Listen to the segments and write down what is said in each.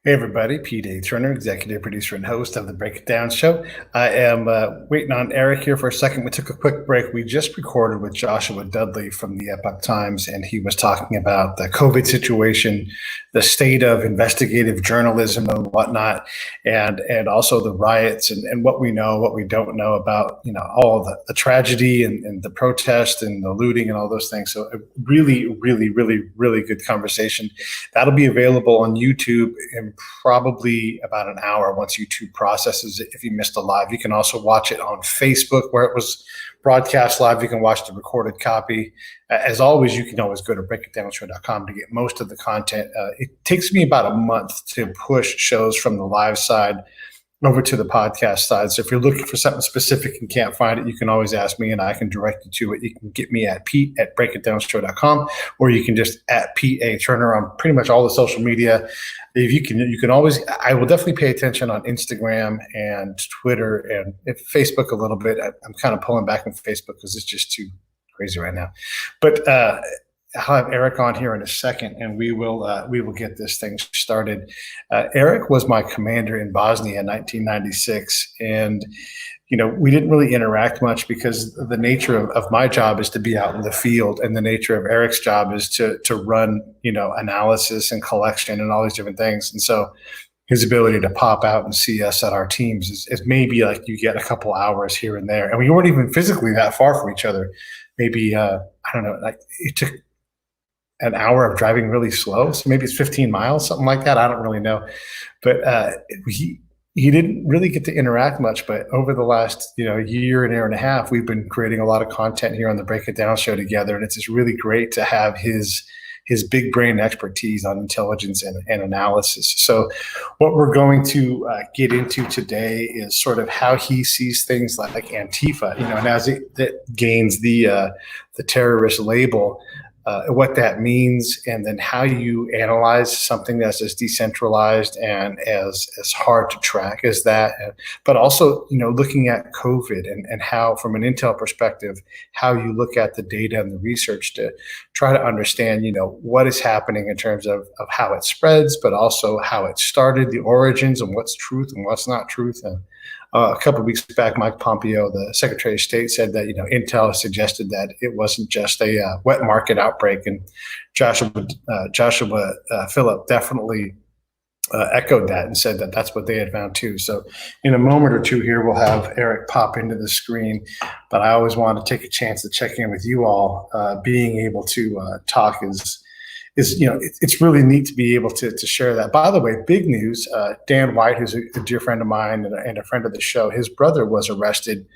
Hey everybody, Pete Turner, executive producer and host of the Break It Down show. I am waiting on Eric here for a second. We took a quick break. We just recorded with Joshua Dudley from the Epoch Times, and he was talking about the COVID situation, the state of investigative journalism and whatnot, and also the riots and what we know, what we don't know about, all the tragedy and the protest and the looting and all those things. So a really, really, really, really good conversation. That'll be available on YouTube in probably about an hour once YouTube processes it. If you missed a live, you can also watch it on Facebook where it was broadcast live. You can watch the recorded copy. As always, you can always go to breakitdownshow.com to get most of the content. It takes me about a month to push shows from the live side over to the podcast side. So if you're looking for something specific and can't find it, you can always ask me and I can direct you to it. You can get me at pete@breakitdownshow.com, or you can just at Pete A. Turner on pretty much all the social media. If you can always, I will definitely pay attention on Instagram and Twitter and Facebook a little bit. I'm kind of pulling back on Facebook because it's just too crazy right now. But I'll have Erik on here in a second, and we will get this thing started. Erik was my commander in Bosnia in 1996, and we didn't really interact much because the nature of my job is to be out in the field, and the nature of Erik's job is to run analysis and collection and all these different things. And so his ability to pop out and see us at our teams is maybe like you get a couple hours here and there, and we weren't even physically that far from each other. Maybe I don't know, like it took an hour of driving really slow. So maybe it's 15 miles, something like that. I don't really know. But he didn't really get to interact much. But over the last year and a half, we've been creating a lot of content here on the Break It Down show together. And it's just really great to have his big brain expertise on intelligence and analysis. So what we're going to get into today is sort of how he sees things like ANTIFA, and as it gains the terrorist label, what that means, and then how you analyze something that's as decentralized and as hard to track as that. But also, looking at COVID and how, from an intel perspective, how you look at the data and the research to try to understand, what is happening in terms of how it spreads, but also how it started, the origins, and what's truth and what's not truth. And a couple of weeks back, Mike Pompeo, the Secretary of State, said that intel suggested that it wasn't just a wet market outbreak, and Joshua Phillip definitely echoed that and said that that's what they had found too. So in a moment or two here, we'll have Erik pop into the screen, but I always want to take a chance to check in with you all. Being able to talk is it's really neat to be able to share that. By the way, big news, Dan White, who's a dear friend of mine and a friend of the show, his brother was arrested,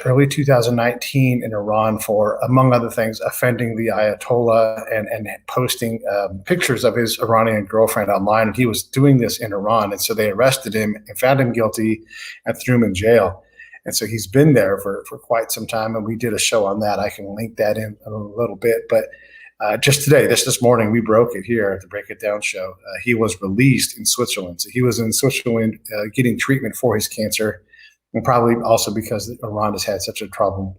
early 2019 in Iran for, among other things, offending the Ayatollah and posting pictures of his Iranian girlfriend online. And he was doing this in Iran. And so they arrested him and found him guilty and threw him in jail. And so he's been there for quite some time. And we did a show on that. I can link that in a little bit. But just today, this morning, we broke it here at the Break It Down show. He was released in Switzerland. So he was in Switzerland getting treatment for his cancer, and probably also because Iran has had such a problem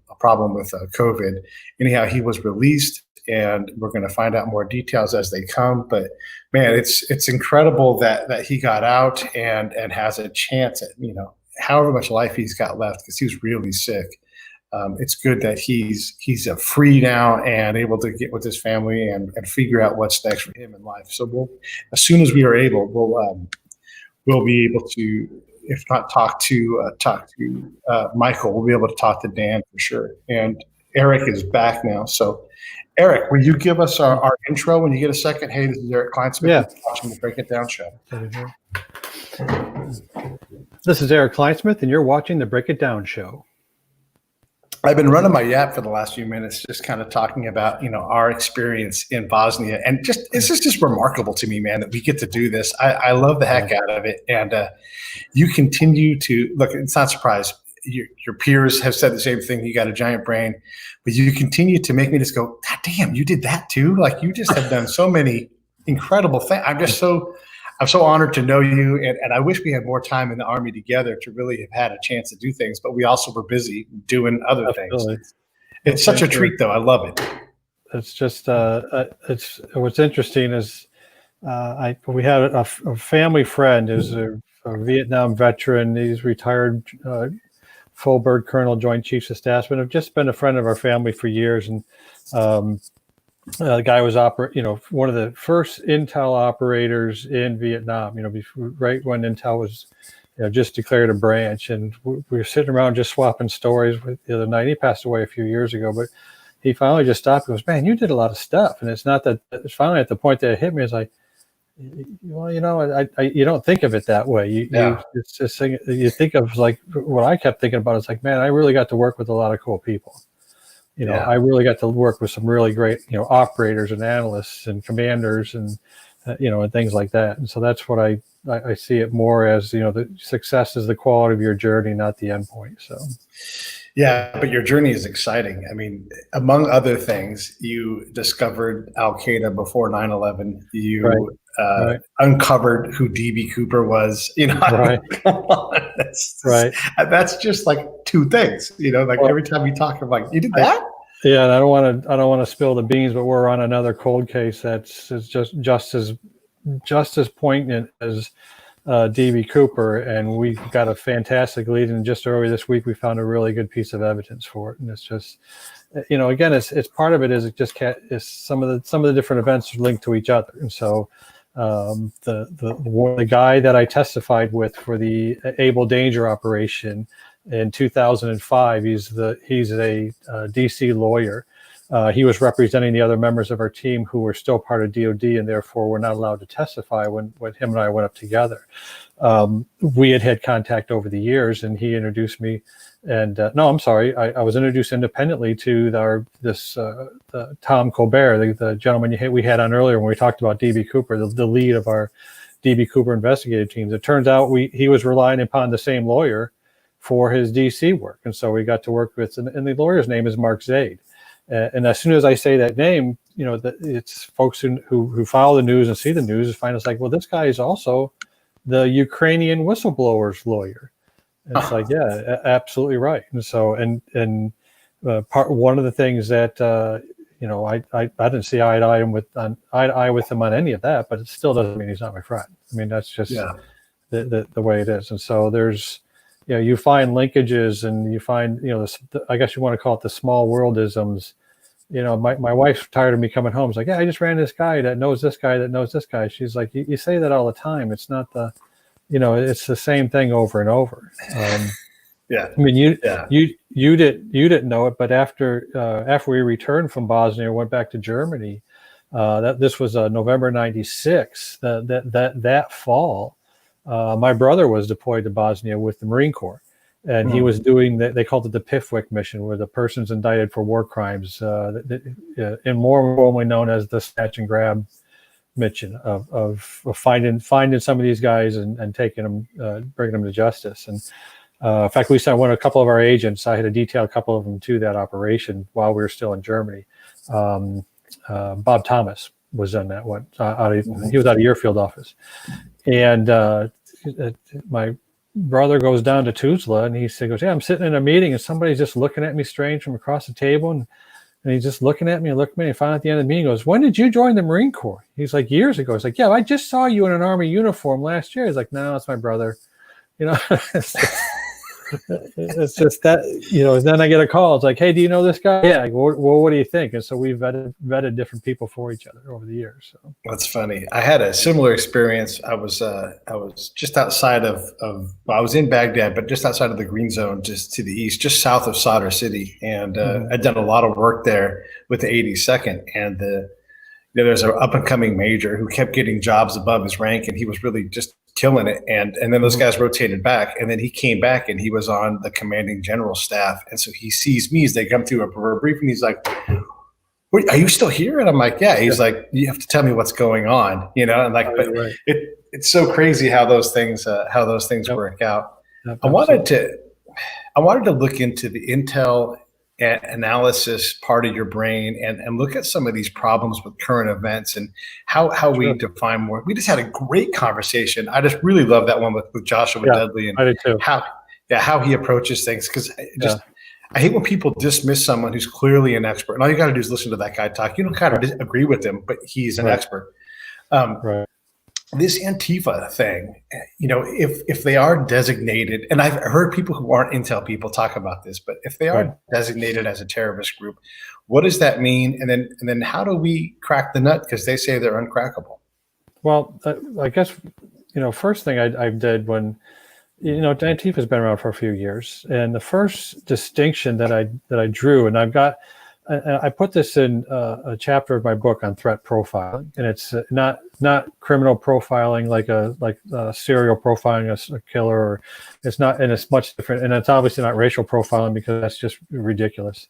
with COVID. Anyhow, he was released, and we're going to find out more details as they come. But man, it's incredible that he got out and has a chance at however much life he's got left, because he was really sick. It's good that he's free now and able to get with his family and figure out what's next for him in life. So as soon as we are able, we'll be able to, if not talk to Michael, we'll be able to talk to Dan for sure. And Erik is back now. So Erik, will you give us our intro when you get a second? Hey, this is Erik Kleinsmith. Yeah. Watching the Break It Down show. This is Erik Kleinsmith, and you're watching the Break It Down show. I've been running my yap for the last few minutes, just kind of talking about, our experience in Bosnia. And it's just remarkable to me, man, that we get to do this. I love the heck out of it. And you continue to look, it's not a surprise. Your peers have said the same thing. You got a giant brain, but you continue to make me just go, God damn, you did that too. Like, you just have done so many incredible things. I'm so honored to know you, and I wish we had more time in the Army together to really have had a chance to do things, but we also were busy doing other things. It's such a treat, though. I love it. It's just, it's what's interesting is we had a family friend who's a Vietnam veteran. He's retired full bird colonel, Joint Chiefs of Staff, but have just been a friend of our family for years. And the guy was one of the first Intel operators in Vietnam. Right when Intel was just declared a branch, and we were sitting around just swapping stories the other night. He passed away a few years ago, but he finally just stopped and goes, "Man, you did a lot of stuff." And it's not that, it's finally at the point that it hit me. It's like, well, you don't think of it that way. It's just you think of like what I kept thinking about. It's like, man, I really got to work with a lot of cool people. I really got to work with some really great, operators and analysts and commanders and, and things like that. And so that's what I see it more as, the success is the quality of your journey, not the end point. So. Yeah, but your journey is exciting. I mean, among other things, you discovered Al-Qaeda before 9/11. You uncovered who D.B. Cooper was. Right. Come on. That's just like two things. Every time you talk, I'm like, you did that? Yeah, and I don't want to spill the beans, but we're on another cold case that's just as poignant as D.B. Cooper, and we got a fantastic lead. And just earlier this week, we found a really good piece of evidence for it. And it's just, again, it's part of it is is some of the different events are linked to each other. And so the guy that I testified with for the Able Danger operation in 2005, he's a DC lawyer. He was representing the other members of our team who were still part of DOD, and therefore were not allowed to testify when him and I went up together. We had contact over the years, and he introduced me. And no, I'm sorry, I was introduced independently to the Tom Colbert, the gentleman we had on earlier when we talked about D.B. Cooper, the lead of our D.B. Cooper investigative teams. It turns out he was relying upon the same lawyer for his DC work, and so we got to work with. And the lawyer's name is Mark Zaid. And as soon as I say that name, it's folks who follow the news and see the news find it's like, well, this guy is also the Ukrainian whistleblower's lawyer. And it's like, yeah, absolutely right. And so, one of the things that I didn't see eye to eye with him on any of that, but it still doesn't mean he's not my friend. I mean, that's just the way it is. And so there's. You find linkages, and you find, I guess you want to call it the small worldisms. My wife's tired of me coming home. She's like, yeah, I just ran this guy that knows this guy that knows this guy. She's like, you say that all the time. It's not it's the same thing over and over. Yeah. I mean, you didn't know it, but after we returned from Bosnia, went back to Germany. This was November '96. That fall. My brother was deployed to Bosnia with the Marine Corps, and he was doing they called it the PIFWIC mission, where the person's indicted for war crimes, and more formally known as the snatch and grab mission of finding some of these guys and taking them, bringing them to justice. And in fact, we sent a couple of our agents. I had to detail a couple of them to that operation while we were still in Germany. Bob Thomas was on that one. He was out of your field office. And my brother goes down to Tuzla, and he goes, yeah, I'm sitting in a meeting, and somebody's just looking at me strange from across the table. And he's just looking at me and looking at me. And finally at the end of the meeting, he goes, when did you join the Marine Corps? He's like, years ago. He's like, yeah, I just saw you in an Army uniform last year. He's like, no, it's my brother. It's just that, then I get a call. It's like, hey, do you know this guy? Yeah. Like, well, what do you think? And so we've vetted different people for each other over the years. So that's funny. I had a similar experience. I was just outside I was in Baghdad, but just outside of the Green Zone, just to the east, just south of Sadr City. And I'd done a lot of work there with the 82nd. And there's an up and coming major who kept getting jobs above his rank, and he was really just killing it. And then those guys rotated back, and then he came back, and he was on the commanding general staff. And so he sees me as they come through a briefing. He's like, wait, are you still here? And I'm like, yeah. He's like, you have to tell me what's going on, and like, but it's so crazy how those things work out. I wanted to look into the intel analysis part of your brain and look at some of these problems with current events and how we define more. We just had a great conversation. I just really love that one with Joshua Dudley, and I did too. how he approaches things, because I hate when people dismiss someone who's clearly an expert, and all you got to do is listen to that guy talk. You don't kind of agree with him, but he's an expert. this Antifa thing, if they are designated, and I've heard people who aren't Intel people talk about this, but if they Right. are designated as a terrorist group, what does that mean? And then how do we crack the nut? Because they say they're uncrackable. Well, I guess, first thing I did when, Antifa has been around for a few years, and the first distinction that I drew, and I put this in a chapter of my book on threat profiling, and it's not criminal profiling like a serial profiling a killer, or it's not, and it's much different, and it's obviously not racial profiling because that's just ridiculous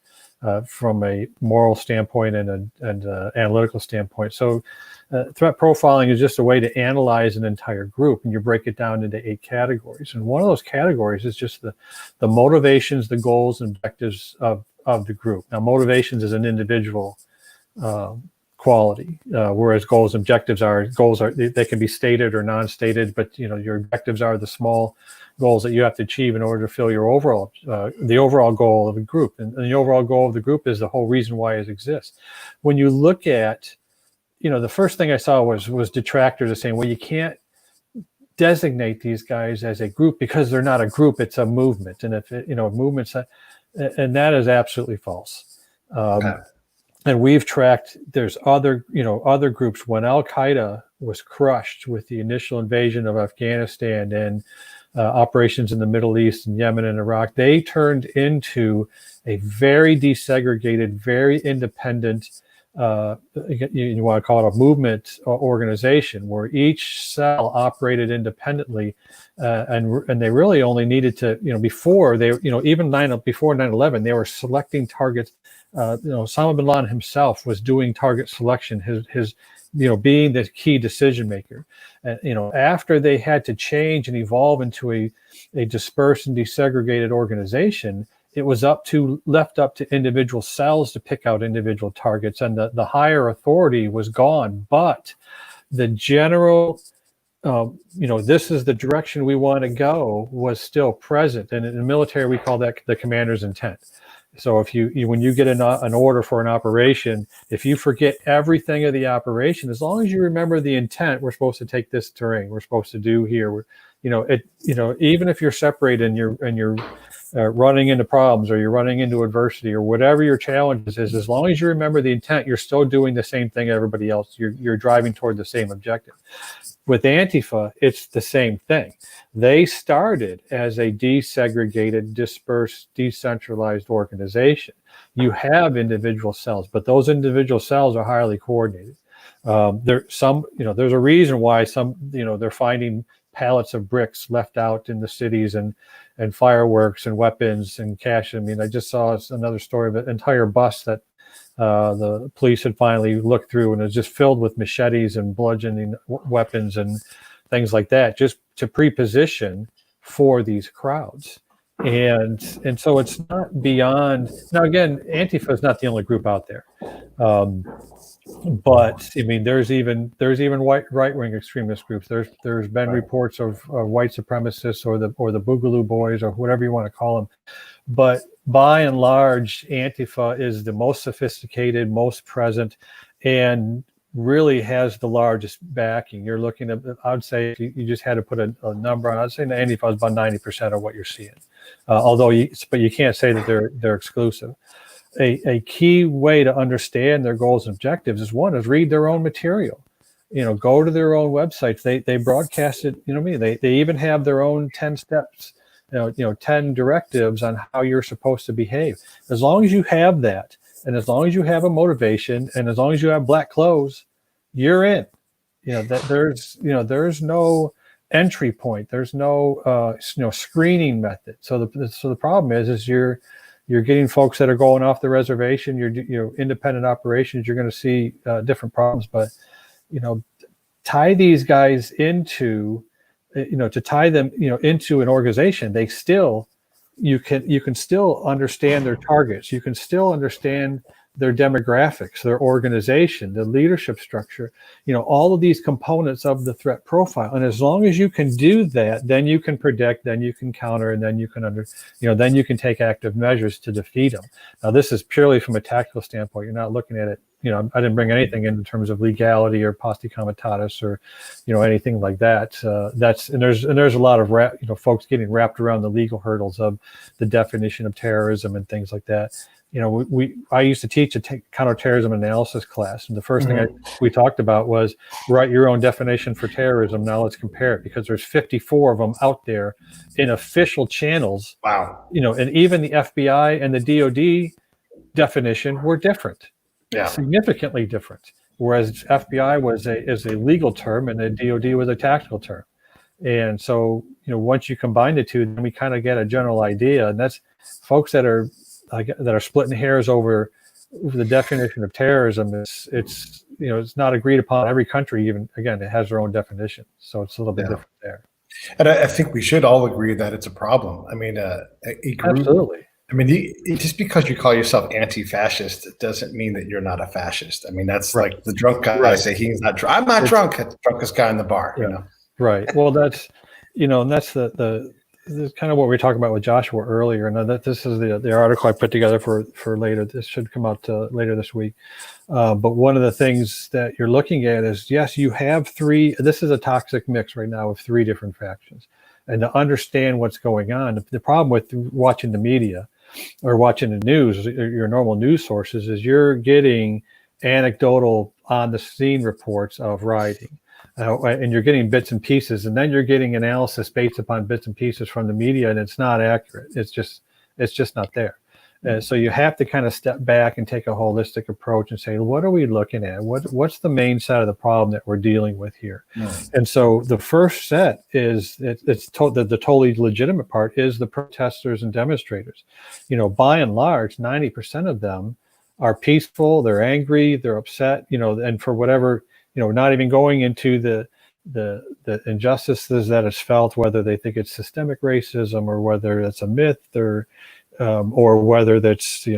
from a moral standpoint and analytical standpoint. So threat profiling is just a way to analyze an entire group, and you break it down into 8 categories. And one of those categories is just the motivations, the goals, and objectives of the group. Now, motivations is an individual quality, whereas goals and objectives they can be stated or non-stated, but your objectives are the small goals that you have to achieve in order to fill your overall the overall goal of a group. And the overall goal of the group is the whole reason why it exists. When you look at, the first thing I saw was detractors saying, well, you can't designate these guys as a group because they're not a group, it's a movement. And if movement's and that is absolutely false. Okay. And we've tracked, there's other groups. When Al-Qaeda was crushed with the initial invasion of Afghanistan and operations in the Middle East and Yemen and Iraq, they turned into a very desegregated, very independent, you want to call it a movement organization, where each cell operated independently, and they really only needed to, before 9/11, they were selecting targets. Osama bin Laden himself was doing target selection, his being the key decision maker. After they had to change and evolve into a dispersed and desegregated organization, it was left up to individual cells to pick out individual targets, and the higher authority was gone. But the general, this is the direction we want to go, was still present. And in the military, we call that the commander's intent. So if when you get an order for an operation, if you forget everything of the operation, as long as you remember the intent, we're supposed to take this terrain, we're supposed to do here, even if you're separated and you're running into problems, or you're running into adversity, or whatever your challenge is, as long as you remember the intent, you're still doing the same thing everybody else. You're driving toward the same objective. With Antifa, it's the same thing. They started as a desegregated, dispersed, decentralized organization. You have individual cells, but those individual cells are highly coordinated. There's a reason why they're finding pallets of bricks left out in the cities, and fireworks and weapons and cash. I mean, I just saw another story of an entire bus that the police had finally looked through, and it was just filled with machetes and bludgeoning weapons and things like that, just to pre-position for these crowds. And so it's not beyond. Now, again, Antifa is not the only group out there. But I mean, there's even right-wing extremist groups. There's been reports of white supremacists or the Boogaloo Boys, or whatever you want to call them. But by and large, Antifa is the most sophisticated, most present, and really has the largest backing. You're looking at, I would say, if you just had to put a number on, I'd say Antifa is about 90% of what you're seeing. But you can't say that they're exclusive. A key way to understand their goals and objectives is read their own material. Go to their own websites. They broadcast it. They even have their own 10 steps, 10 directives on how you're supposed to behave. As long as you have that, and as long as you have a motivation, and as long as you have black clothes, you're in. That there's no entry point. There's no screening method. So the problem is you're getting folks that are going off the reservation. Your independent operations. You're going to see different problems, but tie these guys into to tie them into an organization. You can still understand their targets. You can still understand their demographics, their organization, the leadership structure, all of these components of the threat profile. And as long as you can do that, then you can predict, then you can counter, and then you can then you can take active measures to defeat them. Now, this is purely from a tactical standpoint. You're not looking at it I didn't bring anything in terms of legality or posti comitatus or, anything like that. There's a lot of folks getting wrapped around the legal hurdles of the definition of terrorism and things like that. I used to teach a counterterrorism analysis class, and the first thing we talked about was write your own definition for terrorism. Now let's compare it, because there's 54 of them out there in official channels. Wow. And even the FBI and the DOD definition were different, significantly different. Whereas FBI is a legal term and the DOD was a tactical term. And so, once you combine the two, then we kind of get a general idea. And that's folks that are splitting hairs over the definition of terrorism. It's not agreed upon. Every country, even again, it has their own definition. So it's a little bit different there. And I think we should all agree that it's a problem. I mean, a group, absolutely. I mean, just because you call yourself anti-fascist, it doesn't mean that you're not a fascist. I mean, that's like the drunk guy say he's not drunk. I'm not drunk. It's the drunkest guy in the bar. Right. Well, that's and that's this is kind of what we were talking about with Joshua earlier, and that this is the article I put together for later. This should come out later this week. But one of the things that you're looking at is, yes, you have three. This is a toxic mix right now of three different factions, and to understand what's going on, the problem with watching the media or watching the news, your normal news sources, is you're getting anecdotal on the scene reports of rioting. And you're getting bits and pieces, and then you're getting analysis based upon bits and pieces from the media, and it's not accurate. It's just not there. So you have to kind of step back and take a holistic approach and say, what are we looking at? What's the main side of the problem that we're dealing with here? And so the first set is the totally legitimate part is the protesters and demonstrators. By and large, 90% of them are peaceful. They're angry. They're upset. And for whatever. Not even going into the injustices that is felt, whether they think it's systemic racism or whether it's a myth or whether that's,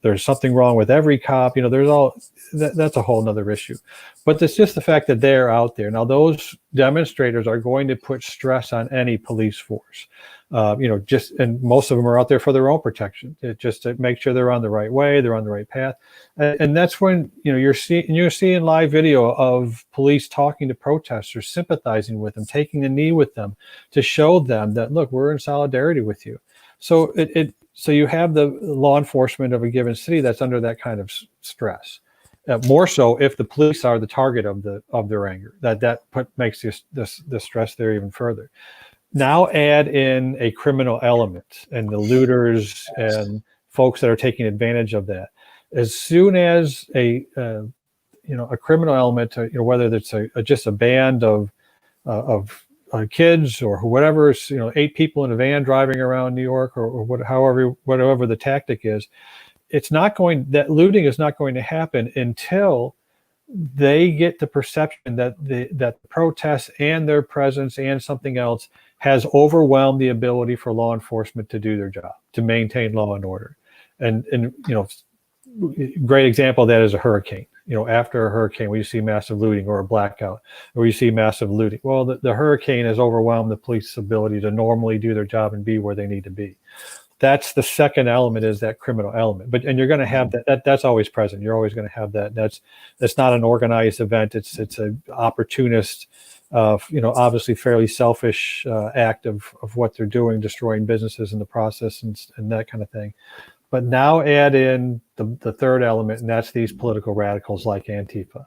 there's something wrong with every cop, there's all that's a whole nother issue. But it's just the fact that they're out there. Now, those demonstrators are going to put stress on any police force. And most of them are out there for their own protection, just to make sure they're on the right way, they're on the right path. And that's when, you're seeing live video of police talking to protesters, sympathizing with them, taking the knee with them to show them that, look, we're in solidarity with you. So so you have the law enforcement of a given city that's under that kind of stress. More so if the police are the target of their anger, that makes the stress there even further. Now add in a criminal element and the looters and folks that are taking advantage of that. As soon as a criminal element, whether it's just a band of kids or whatever, 8 people in a van driving around New York or whatever the tactic is, that looting is not going to happen until they get the perception that the protests and their presence and something else has overwhelmed the ability for law enforcement to do their job, to maintain law and order. And great example of that is a hurricane. After a hurricane, where you see massive looting, or a blackout, or you see massive looting. Well, the hurricane has overwhelmed the police's ability to normally do their job and be where they need to be. That's the second element, is that criminal element. And you're going to have that's always present. You're always going to have that. That's not an organized event. It's an opportunist, obviously fairly selfish act of what they're doing, destroying businesses in the process and that kind of thing. But now add in the third element, and that's these political radicals like Antifa.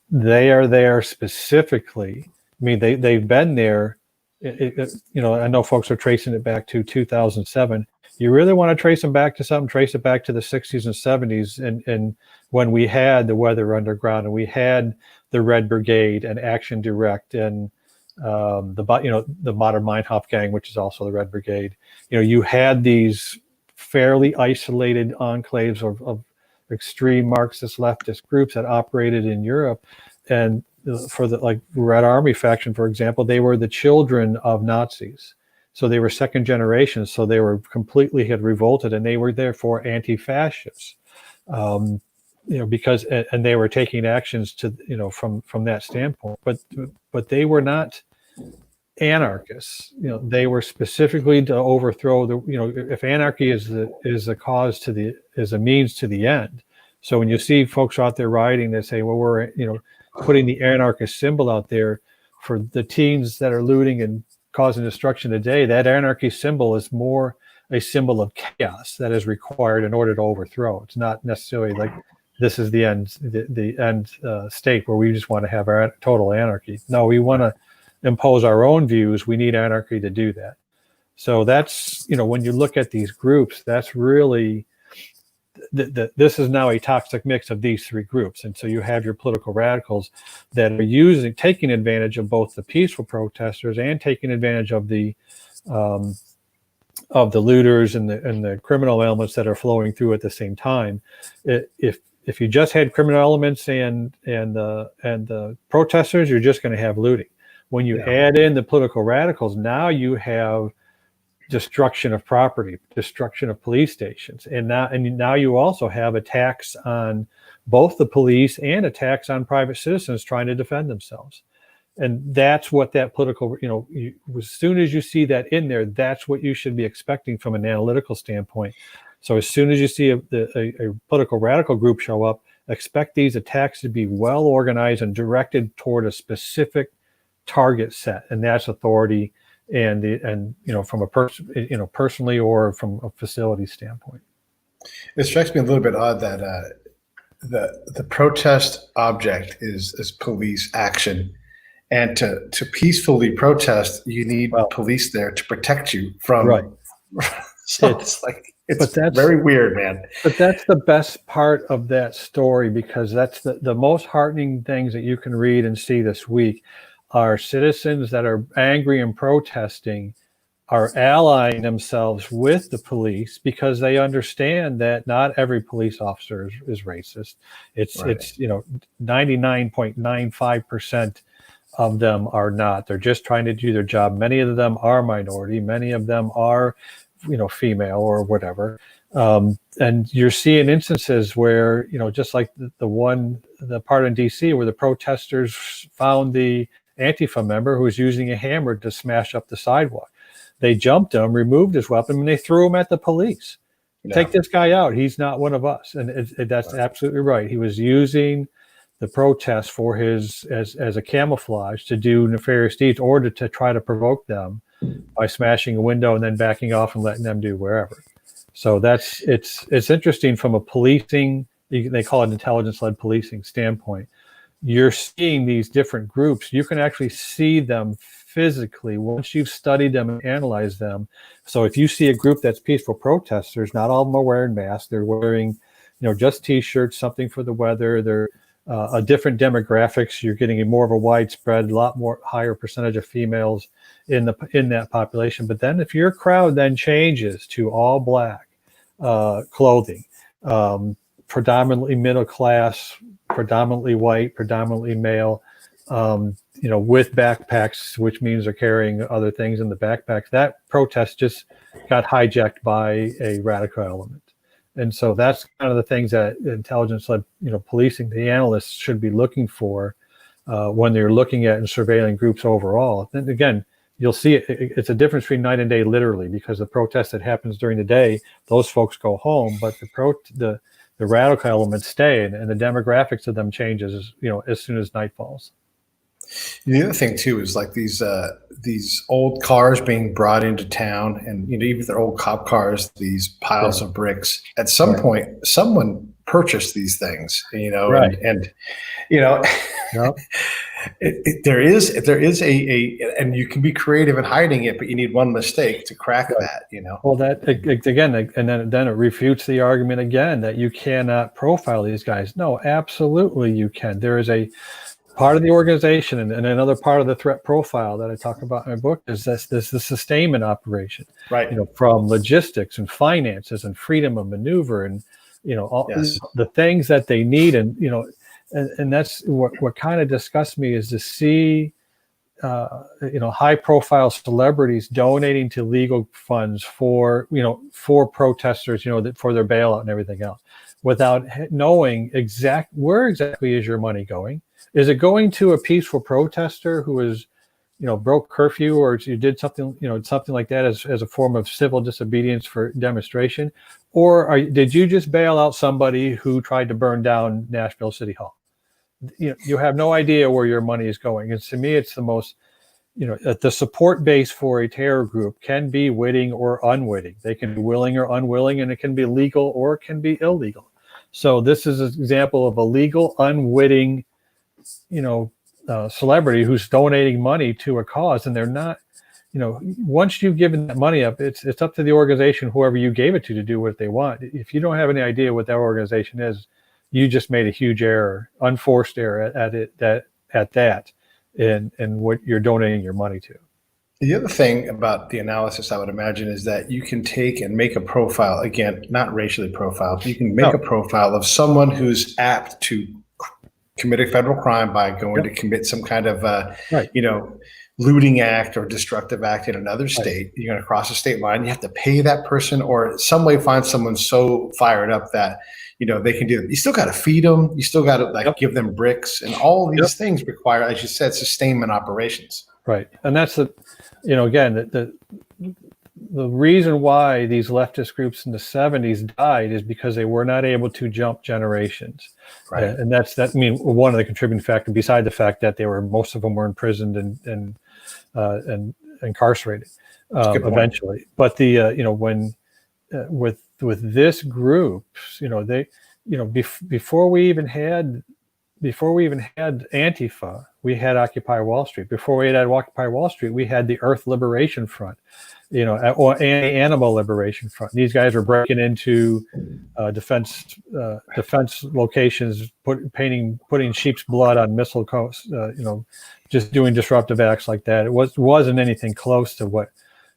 They are there specifically. I mean, they've been there. I know folks are tracing it back to 2007. You really want to trace them back to something, trace it back to the 60s and 70s, and when we had the Weather Underground and we had the Red Brigade and Action Direct and the Modern Meinhof Gang, which is also the Red Brigade. You had these fairly isolated enclaves of extreme Marxist leftist groups that operated in Europe. And for the Red Army faction, for example, they were the children of Nazis. So they were second generation. So they were had revolted, and they were therefore anti-fascists. Because they were taking actions from that standpoint. But they were not anarchists. They were specifically to overthrow if anarchy is a means to the end. So when you see folks out there rioting, they say, well, we're, putting the anarchist symbol out there for the teens that are looting and causing destruction today. That anarchy symbol is more a symbol of chaos that is required in order to overthrow. It's not necessarily like this is the end, the end state where we just want to have our total anarchy. No, we want to impose our own views. We need anarchy to do that. So that's, when you look at these groups, that's really, this is now a toxic mix of these three groups. And so you have your political radicals that are taking advantage of both the peaceful protesters and taking advantage of the looters and the criminal elements that are flowing through at the same time. If you just had criminal elements and the protesters, you're just going to have looting. When you add in the political radicals, now you have destruction of property, destruction of police stations, and now you also have attacks on both the police and attacks on private citizens trying to defend themselves. And that's what that political, as soon as you see that in there, that's what you should be expecting from an analytical standpoint. So as soon as you see a political radical group show up, expect these attacks to be well organized and directed toward a specific target set, and that's authority and from a person, personally or from a facility standpoint. It strikes me a little bit odd that the protest object is police action, and to peacefully protest, you need police there to protect you from. Right. So it's very weird, man. But that's the best part of that story, because that's the most heartening things that you can read and see this week are citizens that are angry and protesting are allying themselves with the police because they understand that not every police officer is racist. It's 99.95% of them are not. They're just trying to do their job. Many of them are minority. Many of them are, female or whatever. And you're seeing instances where, just like the part in DC where the protesters found the ANTIFA member who was using a hammer to smash up the sidewalk. They jumped him, removed his weapon, and they threw him at the police. Take this guy out. He's not one of us. And that's absolutely right. He was using the protest for as a camouflage to do nefarious deeds or to try to provoke them by smashing a window and then backing off and letting them do wherever. So it's interesting from a policing, they call it intelligence-led policing standpoint. You're seeing these different groups. You can actually see them physically once you've studied them and analyzed them. So if you see a group that's peaceful protesters, not all of them are wearing masks. They're wearing, just T-shirts, something for the weather. They're a different demographics. You're getting a more of a widespread, a lot more higher percentage of females in that population. But then if your crowd then changes to all black clothing, predominantly middle class, predominantly white, predominantly male, with backpacks, which means they're carrying other things in the backpacks. That protest just got hijacked by a radical element. And so that's kind of the things that intelligence-led, policing, the analysts should be looking for when they're looking at and surveilling groups overall. Then again, you'll see it's a difference between night and day, literally, because the protest that happens during the day, those folks go home, but the radical elements stay, and the demographics of them changes, as soon as night falls. The other thing too is like these old cars being brought into town, and even if they're old cop cars, these piles of bricks. At some point, someone purchased these things, and there is a and you can be creative in hiding it, but you need one mistake to crack that. Well, that again, and then it refutes the argument again that you cannot profile these guys. No, absolutely you can. There is a part of the organization, and another part of the threat profile that I talk about in my book is the sustainment operation, right? From logistics and finances and freedom of maneuver and all the things that they need, and that's what kind of disgusts me is to see high profile celebrities donating to legal funds for protesters, for their bailout and everything else, without knowing where exactly is your money going. Is it going to a peaceful protester who is broke curfew, or you did something, something like that as a form of civil disobedience for demonstration? Or did you just bail out somebody who tried to burn down Nashville City Hall? You have no idea where your money is going. And to me, it's the most, the support base for a terror group can be witting or unwitting. They can be willing or unwilling, and it can be legal or it can be illegal. So this is an example of a legal, unwitting, celebrity who's donating money to a cause, and they're not, once you've given that money up, it's up to the organization, whoever you gave it to do what they want. If you don't have any idea what that organization is, you just made a huge error, unforced error at that, and what you're donating your money to. The other thing about the analysis, I would imagine, is that you can take and make a profile, again, not racially profiled, but you can make a profile of someone who's apt to commit a federal crime by going to commit some kind of, looting act or destructive act in another state. You're going to cross a state line. You have to pay that person, or some way find someone so fired up that they can do it. You still got to feed them. You still got to give them bricks, and all these things require, as you said, sustainment operations. Right, and that's again, the reason why these leftist groups in the 70s died is because they were not able to jump generations. Right. And that's one of the contributing factors, beside the fact that most of them were imprisoned and incarcerated eventually. But when with this group, before we even had Antifa, we had Occupy Wall Street. Before we had Occupy Wall Street, we had the Earth Liberation Front, or Animal Liberation Front. These guys were breaking into defense locations, putting sheep's blood on missile coasts, just doing disruptive acts like that. It wasn't anything close to what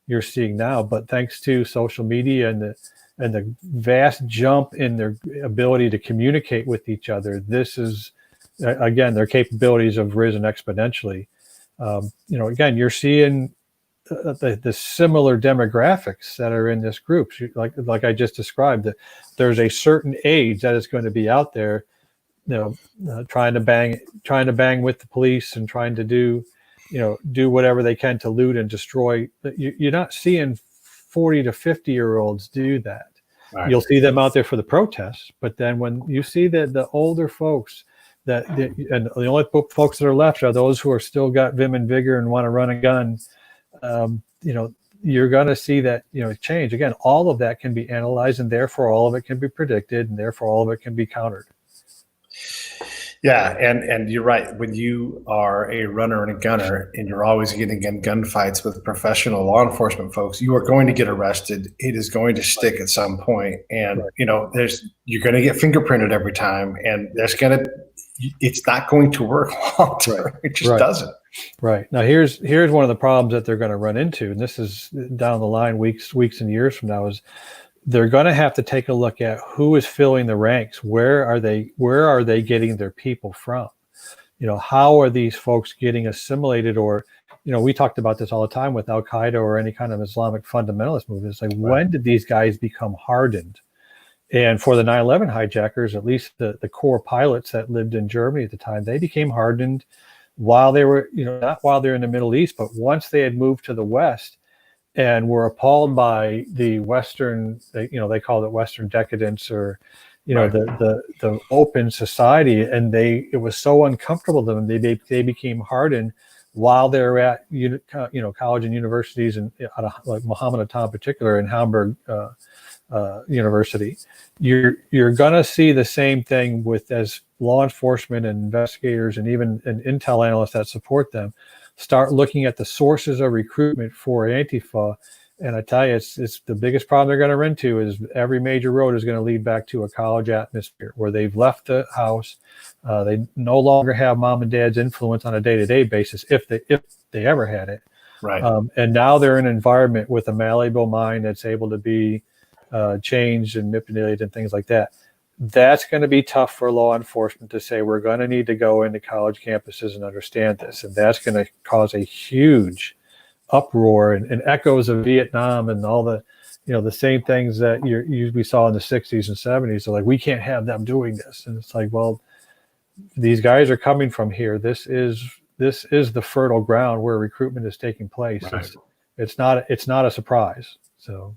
you're seeing now. But thanks to social media and the vast jump in their ability to communicate with each other, this is, again, their capabilities have risen exponentially. Again, you're seeing the similar demographics that are in this group, like I just described. That there's a certain age that is going to be out there, trying to bang with the police and trying to do whatever they can to loot and destroy. You're not seeing 40 to 50-year-olds do that. Right. You'll see them out there for the protests, but then when you see that the older folks, and the only folks that are left are those who are still got vim and vigor and want to run a gun, you're going to see that change. Again, all of that can be analyzed, and therefore all of it can be predicted, and therefore all of it can be countered. Yeah, and you're right. When you are a runner and a gunner, and you're always getting in gunfights with professional law enforcement folks, you are going to get arrested. It is going to stick at some point, and you're going to get fingerprinted every time, and it's not going to work long term. It just doesn't. Right. Now, here's one of the problems that they're going to run into, and this is down the line, weeks and years from now, is they're going to have to take a look at who is filling the ranks. Where are they getting their people from? How are these folks getting assimilated? Or, we talked about this all the time with Al Qaeda or any kind of Islamic fundamentalist movement. It's like, when did these guys become hardened? And for the 9/11 hijackers, at least the core pilots that lived in Germany at the time, they became hardened while they were, not while they're in the Middle East, but once they had moved to the West and were appalled by the Western, they called it Western decadence, or, the open society, and it was so uncomfortable to them, they became hardened while they're at, college and universities, and like Muhammad Atta in particular in Hamburg University. You're going to see the same thing as law enforcement and investigators and even intel analysts that support them start looking at the sources of recruitment for Antifa. And I tell you, it's the biggest problem they're going to run into is every major road is going to lead back to a college atmosphere where they've left the house. They no longer have mom and dad's influence on a day-to-day basis, if they ever had it. Right. And now they're in an environment with a malleable mind that's able to be changed and manipulated and things like that. That's going to be tough for law enforcement to say, we're going to need to go into college campuses and understand this. And that's going to cause a huge uproar and echoes of Vietnam and all the, the same things that we saw in the 60s and 70s. So like, we can't have them doing this. And it's like, well, these guys are coming from here. This is this is the fertile ground where recruitment is taking place. Right. It's not a surprise. So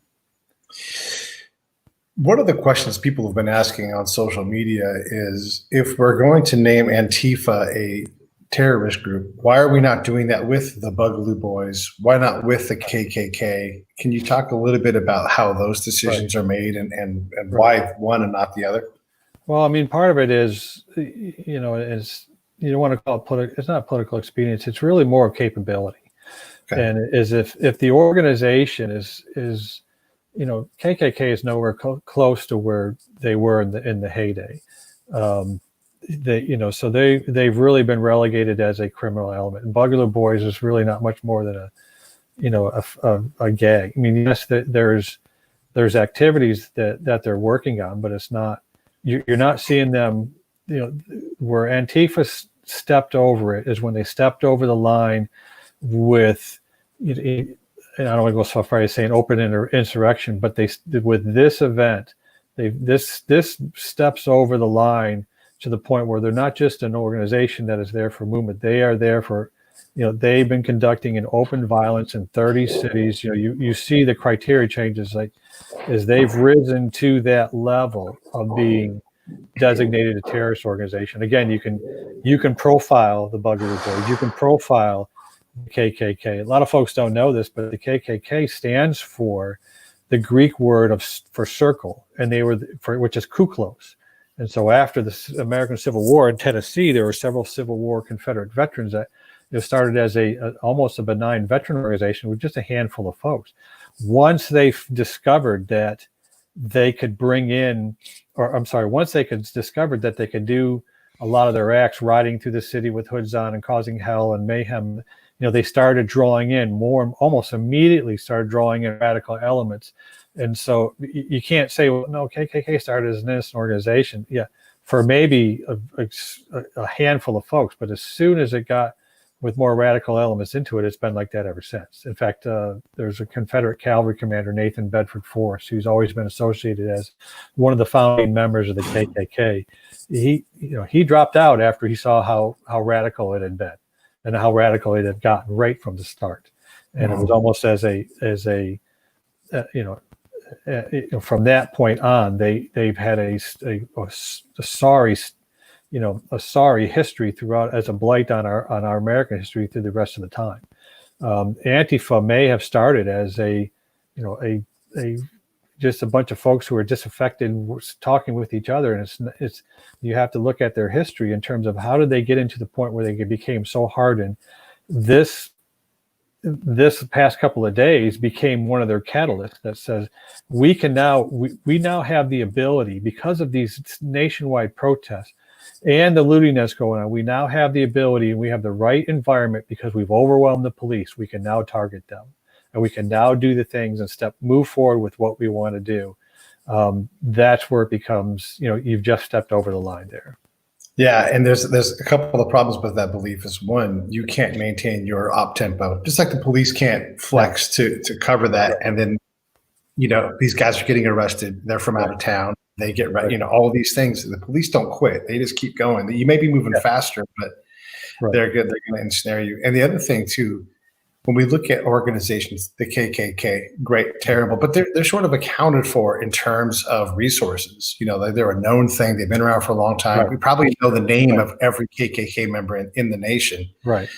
one of the questions people have been asking on social media is, if we're going to name Antifa a terrorist group, why are we not doing that with the Boogaloo Boys? Why not with the KKK? Can you talk a little bit about how those decisions are made and why one and not the other? Well, I mean, part of it is, you know, is you don't want to call it it's not political expedience. It's really more of capability. Okay. And is if the organization is you know, KKK is nowhere close to where they were in the heyday. They, you know, so they've really been relegated as a criminal element. And Boogaloo Boys is really not much more than a gag. I mean, yes, there's activities that they're working on, but it's not. You're not seeing them. You know, where Antifa stepped over it is when they stepped over the line with. And I don't want to go so far as saying open insurrection, but with this event, this steps over the line to the point where they're not just an organization that is there for movement. They are there for, you know, they've been conducting an open violence in 30 cities. You know, you see the criteria changes, like as they've risen to that level of being designated a terrorist organization. Again, you can profile the Boogaloo Boys, you can profile the KKK. A lot of folks don't know this, but the KKK stands for the Greek word for circle, and which is kuklos. And so after the American Civil War in Tennessee, there were several Civil War Confederate veterans that started as almost a benign veteran organization with just a handful of folks. Once they discovered that they could discovered that they could do a lot of their acts riding through the city with hoods on and causing hell and mayhem, you know, they started drawing in more, almost immediately started drawing in radical elements. And so you can't say, well, no, KKK started as an innocent organization. Yeah, for maybe a handful of folks, but as soon as it got with more radical elements into it, it's been like that ever since. In fact, there's a Confederate cavalry commander, Nathan Bedford Forrest, who's always been associated as one of the founding members of the KKK. He dropped out after he saw how radical it had been and how radical it had gotten right from the start. And it was almost from that point on, they've had a sorry history throughout, as a blight on our American history through the rest of the time. Antifa may have started as just a bunch of folks who were disaffected talking with each other, and it's you have to look at their history in terms of how did they get into the point where they became so hardened. This past couple of days became one of their catalysts that says we now have the ability, because of these nationwide protests and the looting that's going on, we now have the ability, and we have the right environment because we've overwhelmed the police. We can now target them, and we can now do the things and move forward with what we want to do. That's where it becomes, you've just stepped over the line there. Yeah, and there's a couple of problems with that belief. Is one, you can't maintain your op tempo, just like the police can't flex to cover that. And then, these guys are getting arrested. They're from out of town. They get all of these things. The police don't quit. They just keep going. You may be moving faster, but they're good. They're going to ensnare you. And the other thing too, when we look at organizations, the KKK, great, terrible, but they're sort of accounted for in terms of resources. They're a known thing. They've been around for a long time. Right. We probably know the name of every KKK member in the nation. Right.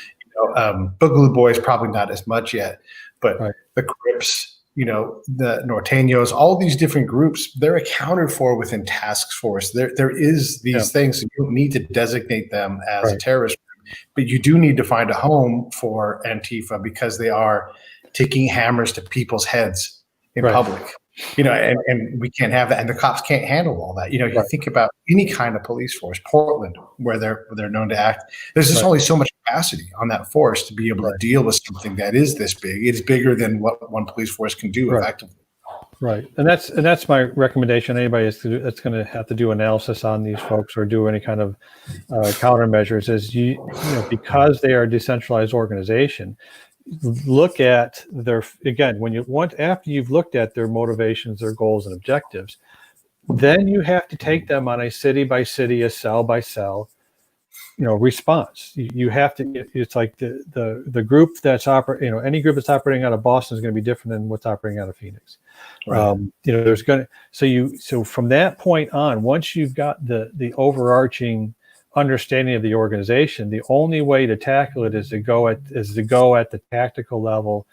Boogaloo Boys probably not as much yet, but the Crips, the Norteños, all these different groups, they're accounted for within task force. There is these things. You don't need to designate them as a terrorist. But you do need to find a home for Antifa because they are taking hammers to people's heads in public, and we can't have that. And the cops can't handle all that. You think about any kind of police force, Portland, where they're known to act. There's just only so much capacity on that force to be able to deal with something that is this big. It's bigger than what one police force can do effectively. Right, and that's my recommendation. Anybody that's going to have to do analysis on these folks or do any kind of countermeasures is because they are a decentralized organization. Look at after you've looked at their motivations, their goals, and objectives, then you have to take them on a city by city, a cell by cell, response. You have to. It's like the group that's operating. Any group that's operating out of Boston is going to be different than what's operating out of Phoenix. Right. There's going to so from that point on, once you've got the overarching understanding of the organization, the only way to tackle it is to go at the tactical level,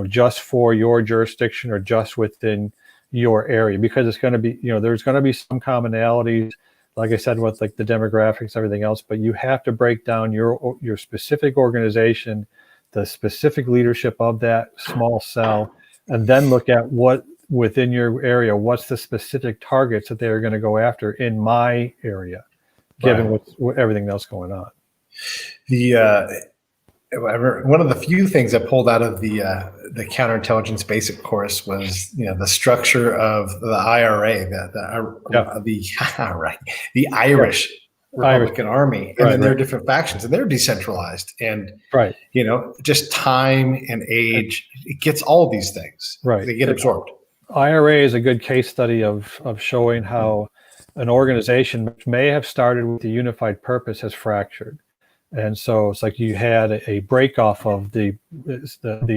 just for your jurisdiction or just within your area, because it's going to be, there's going to be some commonalities, like I said, with like the demographics, everything else, but you have to break down your specific organization, the specific leadership of that small cell, and then look at what within your area, what's the specific targets that they're going to go after in my area, given what everything else going on. One of the few things I pulled out of the counterintelligence basic course was the structure of the IRA, the Irish Republican Army, and then there are different factions, and they're decentralized, and just time and age, it gets all these things. Right, they get absorbed. IRA is a good case study of showing how an organization which may have started with a unified purpose has fractured. And so it's like you had a break off of the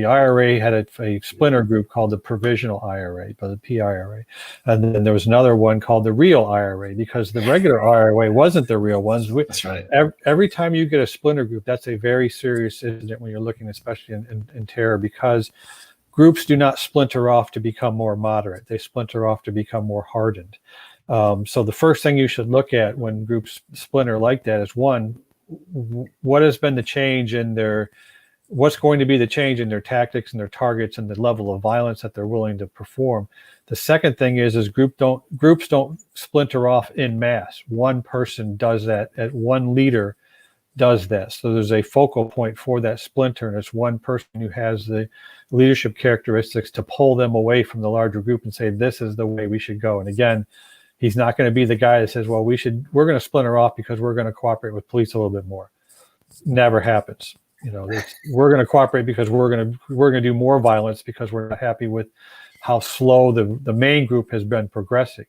IRA had a splinter group called the Provisional IRA, but the PIRA. And then there was another one called the Real IRA, because the regular IRA wasn't the real ones. That's right. Every time you get a splinter group, that's a very serious incident when you're looking, especially in terror, because groups do not splinter off to become more moderate. They splinter off to become more hardened. So the first thing you should look at when groups splinter like that is, one, what has been the change in what's going to be the change in their tactics and their targets and the level of violence that they're willing to perform. The second thing is groups don't splinter off in mass. One person does that, one leader does that. So there's a focal point for that splinter, and it's one person who has the leadership characteristics to pull them away from the larger group and say, this is the way we should go. And again, he's not going to be the guy that says, well, we're going to splinter off because we're going to cooperate with police a little bit more. Never happens. We're going to cooperate because we're going to do more violence because we're not happy with how slow the main group has been progressing.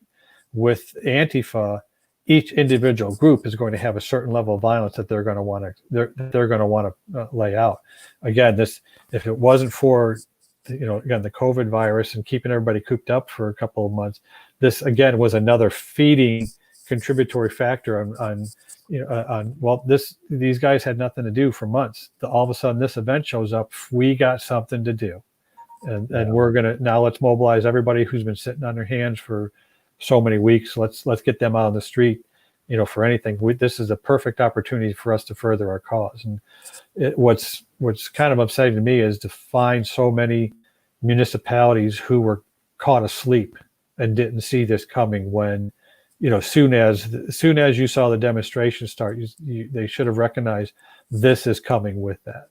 With Antifa, each individual group is going to have a certain level of violence that they're going to want to lay out. Again, if it wasn't for again the COVID virus and keeping everybody cooped up for a couple of months, this again was another feeding contributory factor these guys had nothing to do for months. All of a sudden this event shows up, we got something to do, and we're gonna now let's mobilize everybody who's been sitting on their hands for so many weeks. Let's get them out on the street, for anything. This is a perfect opportunity for us to further our cause. And what's kind of upsetting to me is to find so many municipalities who were caught asleep and didn't see this coming when, soon as you saw the demonstration start, they should have recognized this is coming with that.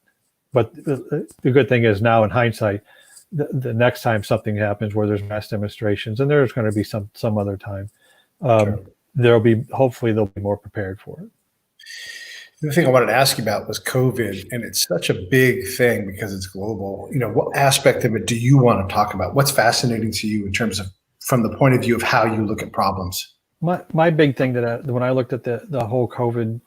But the good thing is now in hindsight, the next time something happens where there's mass demonstrations, and there's going to be some other time, hopefully they'll be more prepared for it. The thing I wanted to ask you about was COVID, and it's such a big thing because it's global. What aspect of it do you want to talk about? What's fascinating to you in terms of, from the point of view of how you look at problems? My big thing when I looked at the whole COVID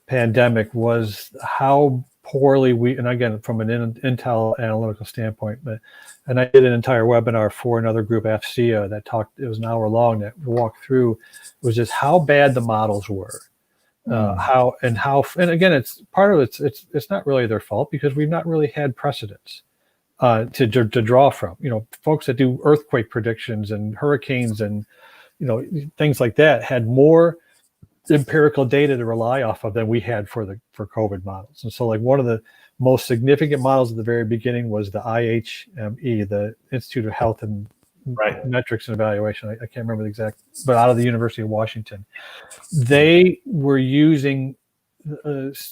pandemic was how poorly and again, from an intel analytical standpoint, and I did an entire webinar for another group, AFCEA, it was an hour long, that walked through, was just how bad the models were. And again, it's part of it's not really their fault because we've not really had precedents to draw from. Folks that do earthquake predictions and hurricanes and things like that had more empirical data to rely off of than we had for COVID models. And so, like, one of the most significant models at the very beginning was the IHME, the Institute of Health and Metrics and Evaluation. I can't remember the exact, but out of the University of Washington. They were using,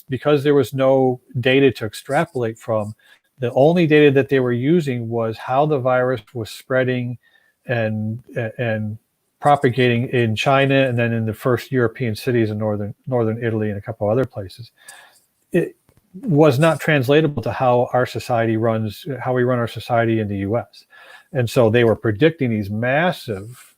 because there was no data to extrapolate from, the only data that they were using was how the virus was spreading and propagating in China, and then in the first European cities in northern Italy and a couple other places. It was not translatable to how we run our society in the US. And so they were predicting these massive,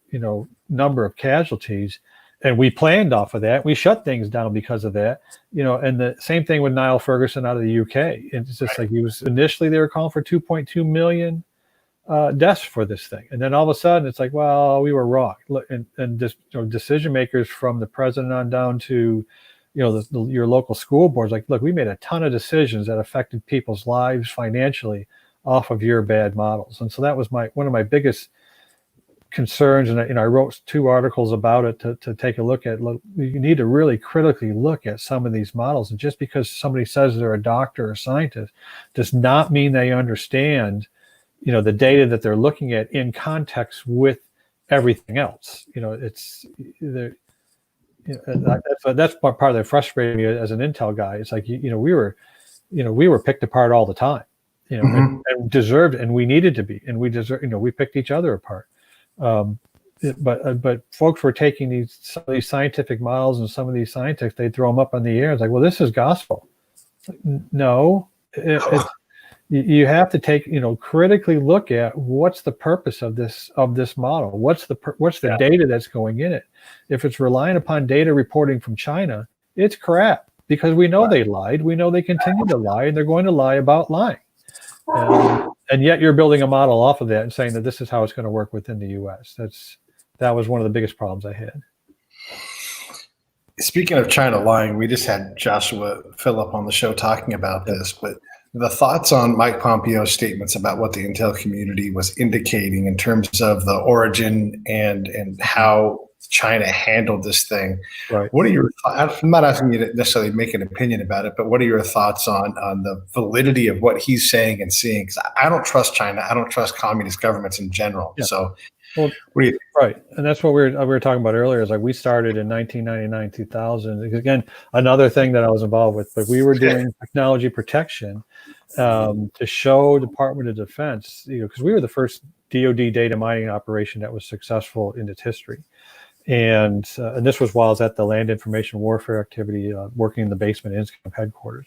number of casualties, and we planned off of that. We shut things down because of that, and the same thing with Niall Ferguson out of the UK. It's just like initially they were calling for 2.2 million deaths for this thing. And then all of a sudden it's like, well, we were wrong. And just decision makers from the president on down to, your local school boards, like, look, we made a ton of decisions that affected people's lives financially off of your bad models. And so that was one of my biggest concerns, and I wrote 2 articles about it to take a look at. You need to really critically look at some of these models, and just because somebody says they're a doctor or scientist does not mean they understand the data that they're looking at in context with everything else. That's part that frustrated me as an Intel guy. It's like we were picked apart all the time, and deserved, and we needed to be, and we deserve. We picked each other apart. But folks were taking some of these scientific models and some of these scientists, they throw them up in the air. It's like, well, this is gospel. No, you have to take, critically look at what's the purpose of this model. What's the data that's going in it? If it's relying upon data reporting from China, it's crap, because we know they lied. We know they continue to lie, and they're going to lie about lying. And yet you're building a model off of that and saying that this is how it's going to work within the U.S. That was one of the biggest problems I had. Speaking of China lying, we just had Joshua Phillip on the show talking about this, but the thoughts on Mike Pompeo's statements about what the intel community was indicating in terms of the origin and how China handled this thing. Right. What are your thoughts? I'm not asking you to necessarily make an opinion about it, but what are your thoughts on the validity of what he's saying and seeing? Because I don't trust China. I don't trust communist governments in general. Yeah. So, well, what do you think? Right. And that's what we were talking about earlier. Is like we started in 1999, 2000. Again, another thing that I was involved with, but we were doing technology protection to show Department of Defense, because we were the first DoD data mining operation that was successful in its history. And this was while I was at the Land Information Warfare activity, working in the basement INSCOM headquarters.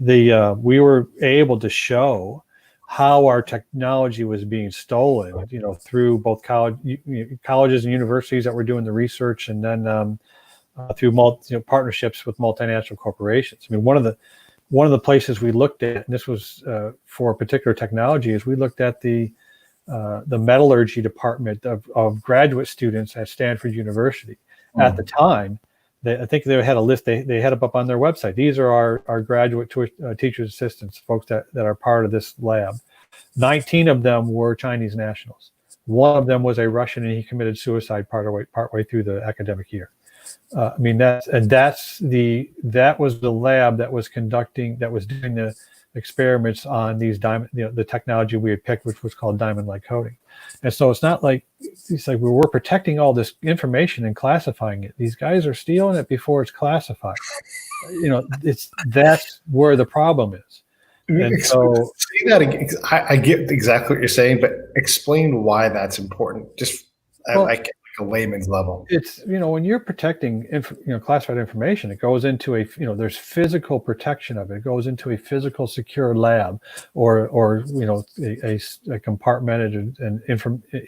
We were able to show how our technology was being stolen, through both colleges and universities that were doing the research, and then through partnerships with multinational corporations. I mean, one of the places we looked at, and this was for a particular technology, is we looked at the metallurgy department of graduate students at Stanford University. At the time, I think they had a list, they had up on their website. These are our graduate teachers assistants, folks that are part of this lab. 19 of them were Chinese nationals. One of them was a Russian, and he committed suicide partway through the academic year. That was the lab that was doing the experiments on these diamond, the technology we had picked, which was called diamond-like coating. And so it's like we're protecting all this information and classifying it. These guys are stealing it before it's classified. That's where the problem is. And so I get exactly what you're saying, but explain why that's important. Just like a layman's level. It's, when you're protecting classified information, it goes into there's physical protection of it. It goes into a physical secure lab or a compartmented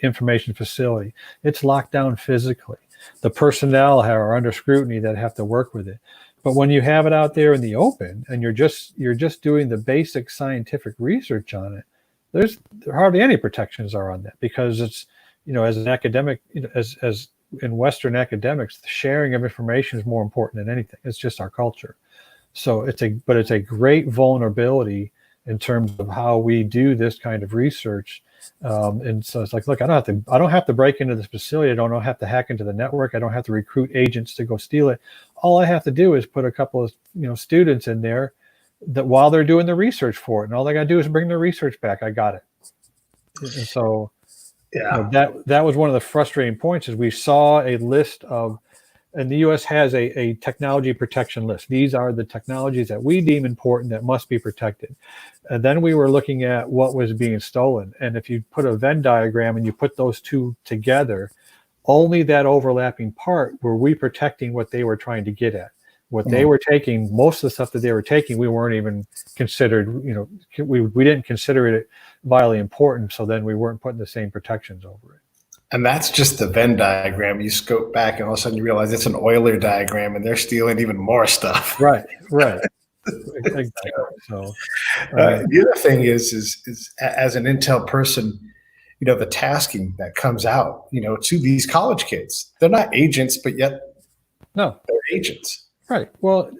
information facility. It's locked down physically. The personnel are under scrutiny that have to work with it. But when you have it out there in the open and you're just doing the basic scientific research on it, there hardly any protections are on that, because it's, as an academic, as in Western academics, the sharing of information is more important than anything. It's just our culture. So it's a great vulnerability in terms of how we do this kind of research. And so it's like, look, I don't have to break into this facility. I don't have to hack into the network. I don't have to recruit agents to go steal it. All I have to do is put a couple of students in there that while they're doing the research for it, and all they got to do is bring their research back. I got it. And so that was one of the frustrating points, is we saw a list of, and the U.S. has a technology protection list. These are the technologies that we deem important that must be protected. And then we were looking at what was being stolen. And if you put a Venn diagram and you put those two together, only that overlapping part were we protecting what they were trying to get at. What they were taking, most of the stuff that they were taking, we weren't even considered, we didn't consider it vitally important. So then we weren't putting the same protections over it. And that's just the Venn diagram. You scope back and all of a sudden you realize it's an Euler diagram and they're stealing even more stuff. Right. Exactly. So The other thing is as an Intel person, the tasking that comes out, to these college kids, they're not agents, but yet no, they're agents. Right. Well,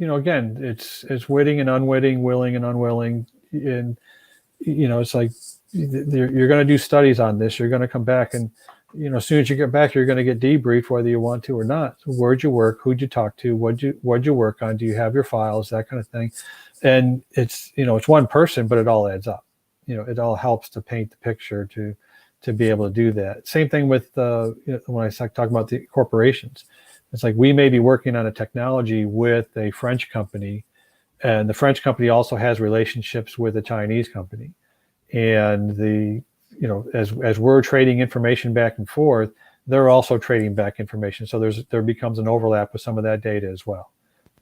again, it's witting and unwitting, willing and unwilling, and it's like you're going to do studies on this. You're going to come back, and as soon as you get back, you're going to get debriefed whether you want to or not. So where'd you work? Who'd you talk to? What'd you work on? Do you have your files? That kind of thing. And it's one person, but it all adds up. It all helps to paint the picture to be able to do that. Same thing with when I talk about the corporations. It's like we may be working on a technology with a French company, and the French company also has relationships with a Chinese company. And as we're trading information back and forth, they're also trading back information. So there becomes an overlap with some of that data as well.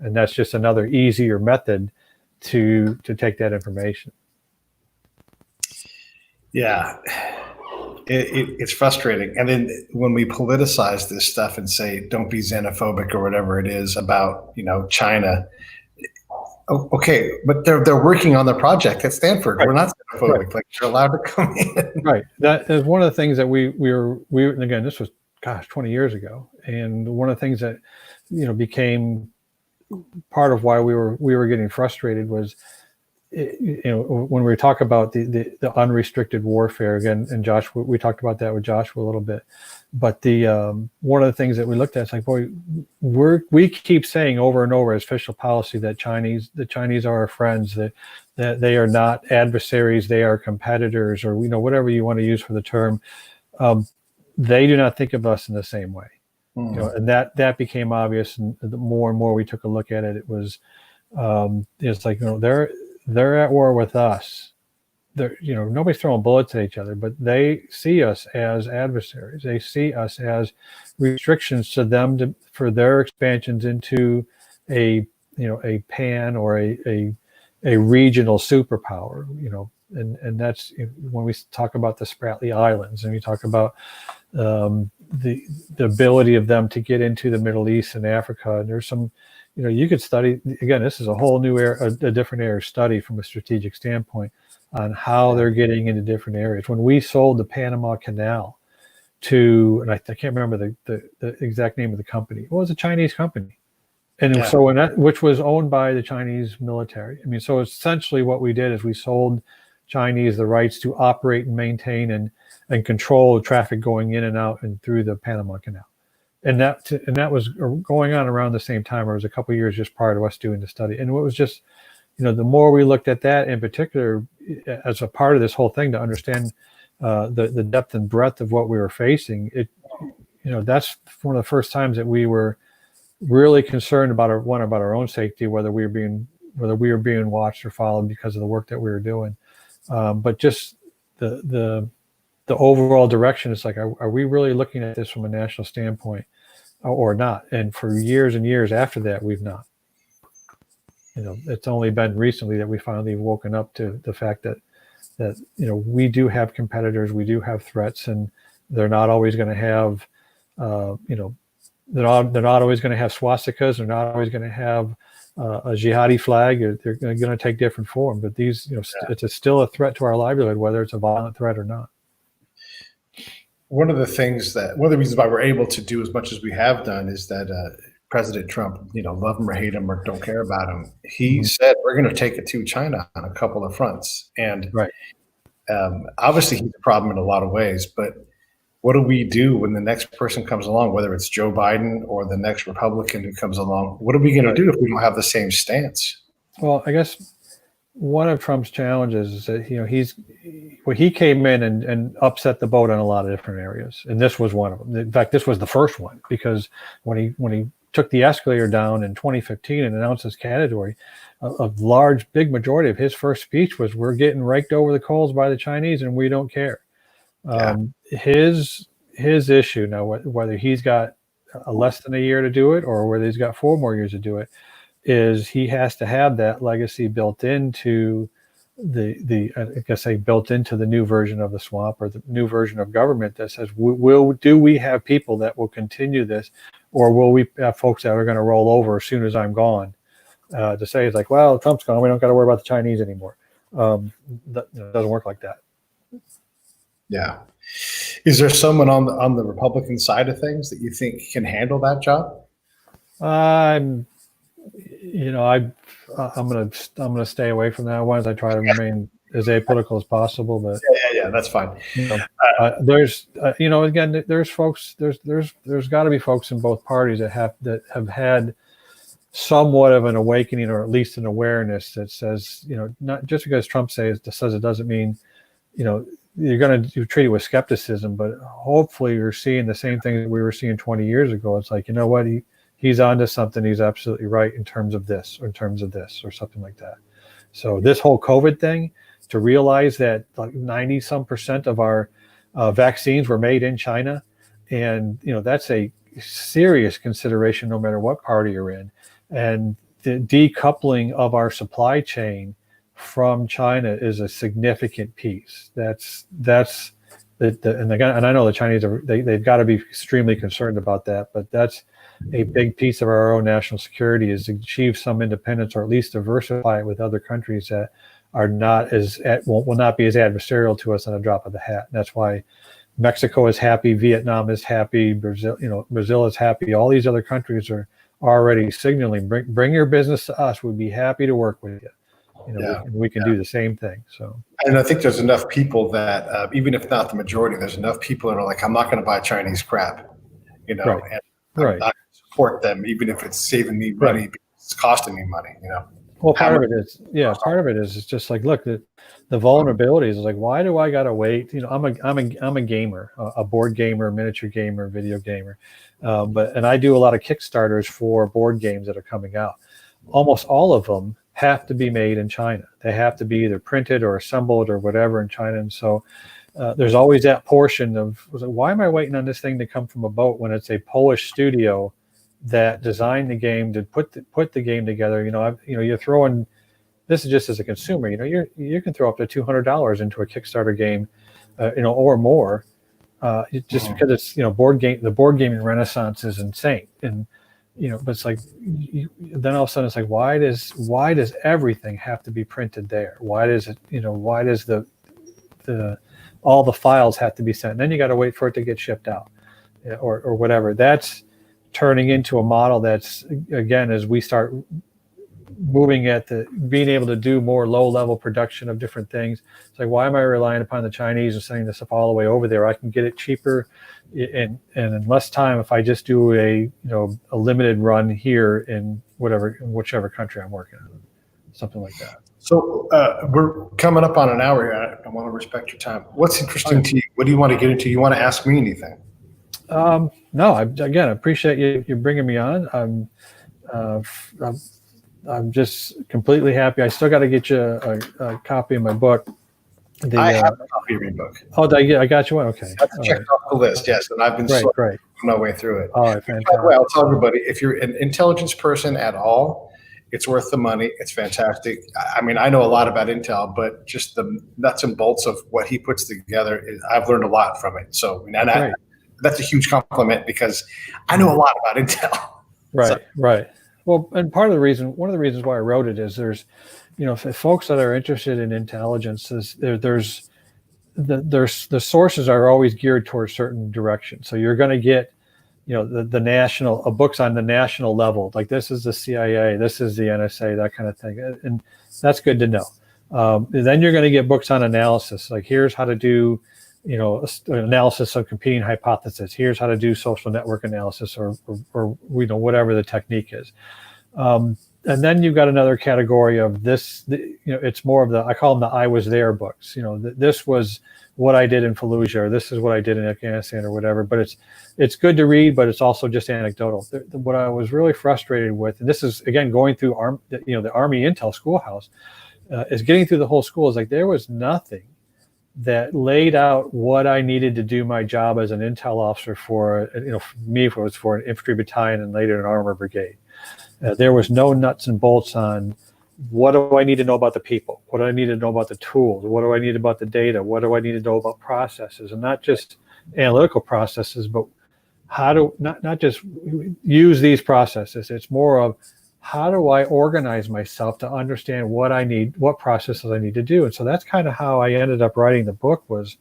And that's just another easier method to take that information. Yeah. It's frustrating. And then when we politicize this stuff and say, don't be xenophobic or whatever it is about, China. Okay, but they're working on the project at Stanford. Right. We're not xenophobic. Right. Like they're allowed to come in. Right. That is one of the things that we were, and again, this was, 20 years ago. And one of the things that, became part of why we were getting frustrated was, when we talk about the unrestricted warfare again, and Josh, we talked about that with Joshua a little bit, but one of the things that we looked at is like, boy, we keep saying over and over as official policy that the Chinese are our friends, that they are not adversaries, they are competitors, or whatever you want to use for the term. They do not think of us in the same way, and that became obvious. And the more and more we took a look at it, it was it's like they're at war with us. Nobody's throwing bullets at each other, but they see us as adversaries. They see us as restrictions to them for their expansions into a pan or a regional superpower. And that's when we talk about the Spratly Islands, and we talk about the ability of them to get into the Middle East and Africa. And there's some. You could study, again, this is a whole new area, a different area of study from a strategic standpoint on how they're getting into different areas. When we sold the Panama Canal to, and I can't remember the exact name of the company, it was a Chinese company. And so which was owned by the Chinese military. I mean, so essentially what we did is we sold Chinese the rights to operate and maintain and control traffic going in and out and through the Panama Canal. And that was going on around the same time, or it was a couple of years just prior to us doing the study. And it was just, the more we looked at that in particular as a part of this whole thing to understand the depth and breadth of what we were facing, that's one of the first times that we were really concerned about our own safety, whether we were being watched or followed because of the work that we were doing. But just the overall direction is like, are we really looking at this from a national standpoint or not? And for years and years after that, we've not. It's only been recently that we finally woken up to the fact that we do have competitors, we do have threats, and they're not always going to have they're not always going to have swastikas, they're not always going to have a jihadi flag. They're going to take different form, but these it's still a threat to our livelihood, whether it's a violent threat or not. One of the reasons why we're able to do as much as we have done is that President Trump, love him or hate him or don't care about him, he said we're going to take it to China on a couple of fronts. And obviously he's a problem in a lot of ways, but what do we do when the next person comes along, whether it's Joe Biden or the next Republican who comes along? What are we going to do if we don't have the same stance? Well, I guess one of Trump's challenges is that he came in and upset the boat on a lot of different areas, and this was one of them. In fact, this was the first one, because when he took the escalator down in 2015 and announced his category, a big majority of his first speech was, "We're getting raked over the coals by the Chinese, and we don't care." His issue now, whether he's got less than a year to do it or whether he's got 4 more years to do it, is he has to have that legacy built into I guess built into the new version of the swamp or the new version of government that says, do we have people that will continue this, or will we have folks that are going to roll over as soon as I'm gone? To say it's like, well, Trump's gone, we don't got to worry about the Chinese anymore. That doesn't work like that. Yeah. Is there someone on the Republican side of things that you think can handle that job? I'm gonna stay away from that one. As I try to remain as apolitical as possible. But yeah, that's fine. There's again, there's folks. There's got to be folks in both parties that have had somewhat of an awakening, or at least an awareness that says, not just because Trump says it doesn't mean, you're going to treat it with skepticism, but hopefully you're seeing the same thing that we were seeing 20 years ago. It's like, you know what, he's onto something. He's absolutely right in terms of this, or in terms of this, or something like that. So this whole COVID thing, to realize that like 90% of our vaccines were made in China, and that's a serious consideration no matter what party you're in, and the decoupling of our supply chain from China is a significant piece. And I know the Chinese they've got to be extremely concerned about that, but that's a big piece of our own national security, is to achieve some independence, or at least diversify it with other countries that are not will not be as adversarial to us on a drop of the hat. And that's why Mexico is happy, Vietnam is happy, Brazil is happy. All these other countries are already signaling, bring your business to us. We'd be happy to work with you. We can do the same thing. So, and I think there's enough people that even if not the majority, there's enough people that are like, I'm not going to buy Chinese crap, and I'm not going to support them, even if it's saving me money, because it's costing me money, Well, part of it is just like, look, the vulnerabilities is like, why do I gotta wait? I'm a gamer, a board gamer, miniature gamer, video gamer, and I do a lot of Kickstarters for board games that are coming out. Almost all of them have to be made in China. They have to be either printed or assembled or whatever in China, and so there's always that portion of, why am I waiting on this thing to come from a boat when it's a Polish studio that designed the game, to put the game together? You're throwing, this is just as a consumer, you can throw up to $200 into a Kickstarter game, or more, just because it's, the board gaming renaissance is insane. And but it's like, then all of a sudden it's like, why does everything have to be printed there? Why does it, why does the all the files have to be sent, and then you got to wait for it to get shipped out, or whatever? That's turning into a model that's, again, as we start moving at being able to do more low-level production of different things, it's like, why am I relying upon the Chinese and sending this stuff all the way over there? I can get it cheaper and in less time if I just do a limited run here in whichever country I'm working in, something like that. So we're coming up on an hour here. I want to respect your time. What's interesting to you? What do you want to get into? You want to ask me anything? No, I appreciate you bringing me on. I'm just completely happy. I still got to get you a copy of my book. I have a copy of your book. Oh, I got you one. Okay. That's checked off the list. Yes, and I've been great. my way through it. All right, fantastic. By the way, I'll tell everybody, if you're an intelligence person at all, it's worth the money. It's fantastic. I mean, I know a lot about Intel, but just the nuts and bolts of what he puts together, I've learned a lot from it. So, that's a huge compliment, because I know a lot about Intel. Right. Well, and one of the reasons why I wrote it is there's, for folks that are interested in intelligence, there's the sources are always geared towards certain directions. So you're going to get, the national books on the national level, like this is the CIA, this is the NSA, that kind of thing, and that's good to know. Then you're going to get books on analysis, like here's how to do, analysis of competing hypotheses. Here's how to do social network analysis, or whatever the technique is. And then you've got another category of this, it's more of I call them the I was there books. This was what I did in Fallujah, or this is what I did in Afghanistan, or whatever. But it's good to read, but it's also just anecdotal. What I was really frustrated with, and this is, again, going through the Army Intel schoolhouse, is getting through the whole school, is like, there was nothing that laid out what I needed to do my job as an intel officer for, me, if it was for an infantry battalion and later an armor brigade. There was no nuts and bolts on, what do I need to know about the people? What do I need to know about the tools? What do I need about the data? What do I need to know about processes? And not just analytical processes, but how to not just use these processes. It's more of how do I organize myself to understand what I need, what processes I need to do. And so that's kind of how I ended up writing the book. Was,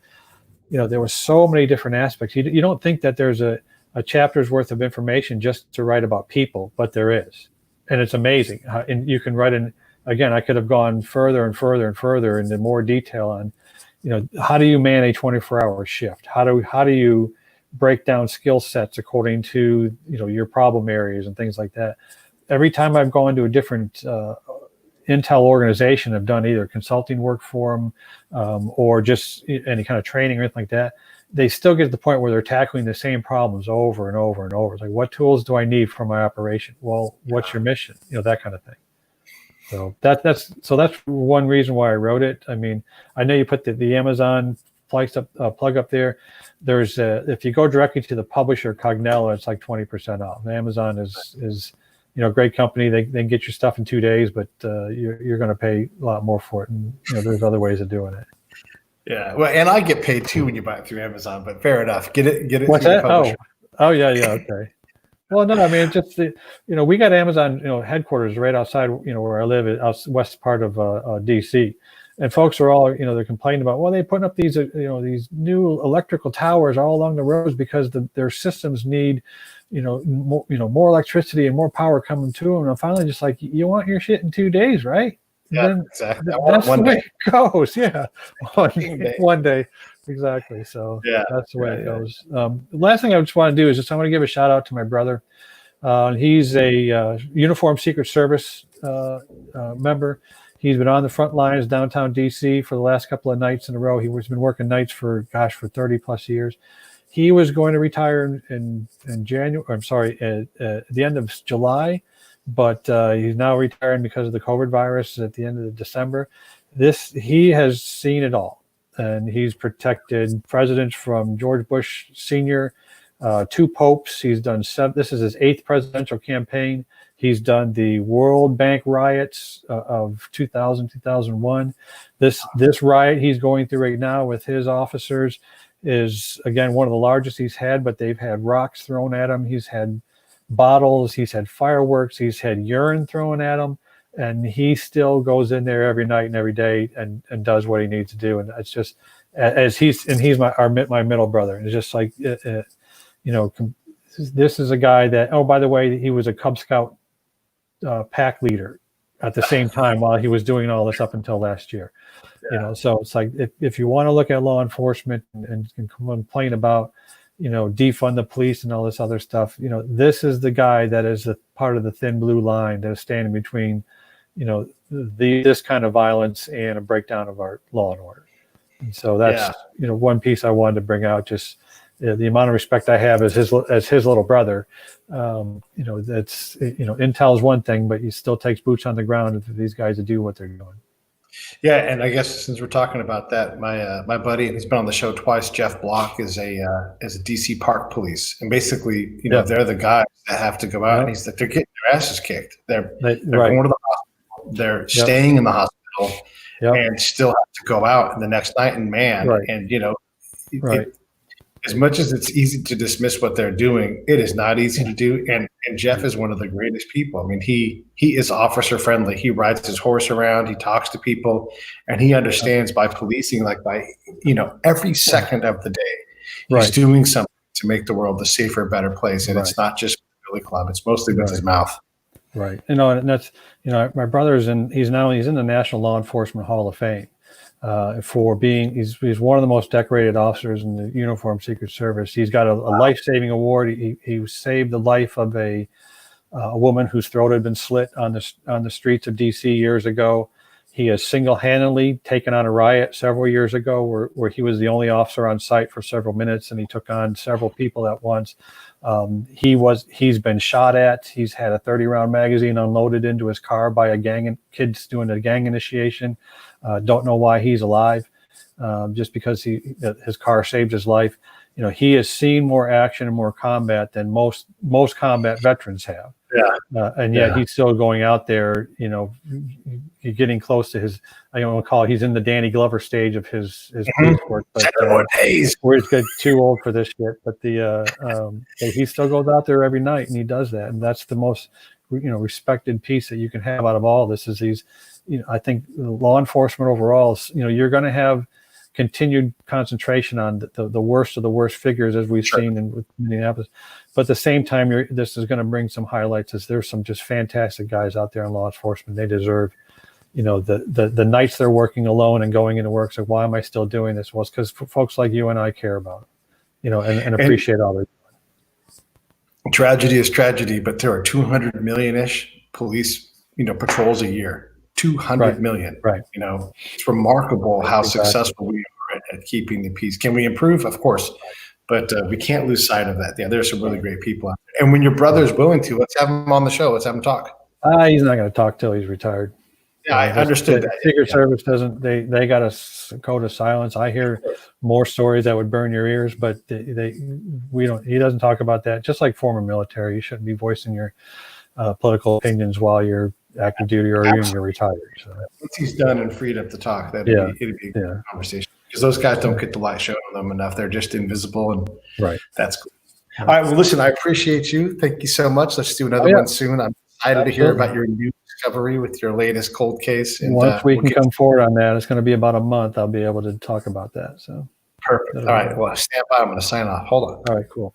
there were so many different aspects. You don't think that there's a chapter's worth of information just to write about people, but there is. And it's amazing. And you can write in, again, I could have gone further and further and further into more detail on, how do you man a 24-hour shift? How do you break down skill sets according to, your problem areas and things like that. Every time I've gone to a different Intel organization, I've done either consulting work for them or just any kind of training or anything like that, they still get to the point where they're tackling the same problems over and over and over. It's like, what tools do I need for my operation? Well, what's your mission? That kind of thing. So that's one reason why I wrote it. I mean, I know you put the Amazon plug up there. There's if you go directly to the publisher Cognella, it's like 20% off. Amazon is great company. They can get your stuff in 2 days, but you're going to pay a lot more for it. And there's other ways of doing it. Yeah, well, and I get paid too when you buy it through Amazon. But fair enough. Get it. What's that? Oh, yeah, okay. Well, no, I mean, it's just we got Amazon, headquarters right outside, where I live, out west part of DC, and folks are all, they're complaining about, well, they're putting up these, these new electrical towers all along the roads because their systems need, more electricity and more power coming to them. And I'm finally just like, you want your shit in 2 days, right? Yeah, then exactly. That's the way it goes. Yeah, one day. Exactly. So that's the way it goes. The last thing I just want to do is I want to give a shout out to my brother. He's a uniformed Secret Service member. He's been on the front lines downtown DC for the last couple of nights in a row. He's been working nights for 30 plus years. He was going to retire in January. I'm sorry, at the end of July, but he's now retiring because of the COVID virus at the end of December. He has seen it all. And he's protected presidents from George Bush Sr., 2 popes. He's done 7. This is his 8th presidential campaign. He's done the World Bank riots of 2000, 2001. This riot he's going through right now with his officers is, again, one of the largest he's had, but they've had rocks thrown at him. He's had bottles. He's had fireworks. He's had urine thrown at him. And he still goes in there every night and every day and does what he needs to do. And it's just he's my middle brother. It's just like, this is a guy that, oh, by the way, he was a Cub Scout pack leader at the same time while he was doing all this up until last year. So it's like, if you want to look at law enforcement and complain about, defund the police and all this other stuff, this is the guy that is a part of the thin blue line that is standing between, this kind of violence and a breakdown of our law and order. And so that's, one piece I wanted to bring out, just the amount of respect I have as his little brother. That's, Intel is one thing, but he still takes boots on the ground for these guys to do what they're doing. Yeah, and I guess since we're talking about that, my buddy, he's been on the show twice, Jeff Block, is a DC Park Police, and basically, they're the guys that have to go out, and he's like, they're getting their asses kicked. They're going to the hospital, they're staying in the hospital, and still have to go out the next night and man, and as much as it's easy to dismiss what they're doing, it is not easy to do. And Jeff is one of the greatest people. I mean, he is officer friendly. He rides his horse around. He talks to people, and he understands by policing, like by every second of the day, he's doing something to make the world a safer, better place. And it's not just Billy Club; it's mostly with his mouth. Right. And that's my brother's he's in the National Law Enforcement Hall of Fame. For being, he's one of the most decorated officers in the uniformed Secret Service. He's got a life-saving award. He saved the life of a woman whose throat had been slit on the streets of DC years ago. He has single-handedly taken on a riot several years ago where he was the only officer on site for several minutes, and he took on several people at once. He's been shot at. He's had a 30-round magazine unloaded into his car by a gang, kids doing a gang initiation. Don't know why he's alive, just because his car saved his life. He has seen more action and more combat than most combat veterans have. And yet he's still going out there. You know, you're getting close to his. I don't want to call it. He's in the Danny Glover stage of his police work, but where he's got too old for this shit. But he still goes out there every night and he does that, and that's the most respected piece that you can have out of all this. Is these, I think law enforcement overall is, you're going to have continued concentration on the worst of the worst figures, as we've seen in Minneapolis. But at the same time, this is going to bring some highlights, as there's some just fantastic guys out there in law enforcement. They deserve, the nights they're working alone and going into work. So why am I still doing this? Well, it's because folks like you and I care about it, and appreciate all their. Tragedy is tragedy, but there are 200 million-ish police, patrols a year. 200 million. Right. It's remarkable how successful we are at keeping the peace. Can we improve? Of course, but we can't lose sight of that. Yeah, there's some really great people out there. And when your brother's willing to, let's have him on the show. Let's have him talk. He's not going to talk till he's retired. Yeah, I understood that. Secret Service doesn't. They got a code of silence. I hear more stories that would burn your ears, but we don't. He doesn't talk about that. Just like former military, you shouldn't be voicing your political opinions while you're active duty or even you're retired. So once he's done and freed up to talk, it'd be a good conversation, because those guys don't get the light shown on them enough. They're just invisible, and that's cool. All right, well, listen, I appreciate you. Thank you so much. Let's do another one soon. I'm excited to hear about your new discovery with your latest cold case. And once we can come forward on that, it's going to be about a month. I'll be able to talk about that. So perfect. All right, well, stand by. I'm going to sign off. Hold on. All right, cool.